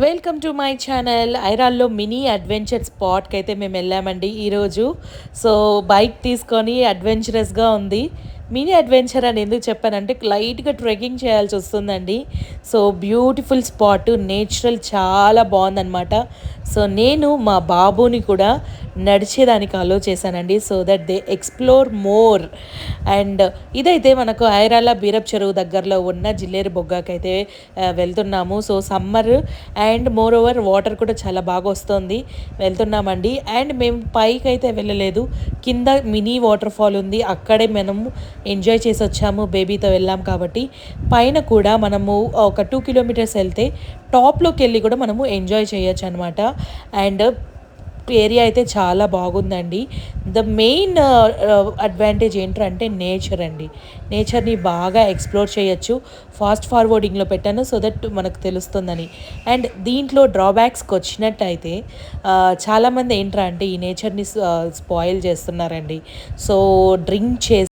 Welcome to my channel. ఐరాల్లో mini adventure స్పాట్కి అయితే మేము వెళ్ళామండి ఈరోజు. సో బైక్ తీసుకొని అడ్వెంచరస్గా ఉంది. మినీ అడ్వెంచర్ అని ఎందుకు చెప్పానంటే లైట్గా ట్రెక్కింగ్ చేయాల్సి వస్తుందండి. సో బ్యూటిఫుల్ స్పాట్, నేచురల్ చాలా బాగుందన్నమాట. సో నేను మా బాబుని కూడా నడిచేదానికి అలో చేశానండి, so that they explore more. And ఇదైతే మనకు ఐరాల బీరప్ చెరువు దగ్గరలో ఉన్న జిల్లేరు బొగ్గాకైతే వెళ్తున్నాము. So summer and more over water కూడా చాలా బాగా వస్తుంది, వెళ్తున్నామండి. అండ్ మేము పైకి అయితే వెళ్ళలేదు, కింద మినీ వాటర్ ఫాల్ ఉంది, అక్కడే మనము ఎంజాయ్ చేసి వచ్చాము. బేబీతో వెళ్ళాం కాబట్టి పైన కూడా మనము ఒక 2 కిలోమీటర్స్ వెళ్తే టాప్లోకి వెళ్ళి కూడా మనము ఎంజాయ్ చేయొచ్చు అనమాట. అండ్ ఏరియా అయితే చాలా బాగుందండి. ద మెయిన్ అడ్వాంటేజ్ ఏంటంటే నేచర్ అండి. నేచర్ని బాగా ఎక్స్ప్లోర్ చేయొచ్చు. ఫాస్ట్ ఫార్వర్డింగ్లో పెట్టాను సో దట్ మనకు తెలుస్తుందని. అండ్ దీంట్లో డ్రాబ్యాక్స్కి వచ్చినట్టయితే చాలామంది ఏంట్రా అంటే ఈ నేచర్ని స్పాయిల్ చేస్తున్నారండి. సో డ్రింక్ చేసి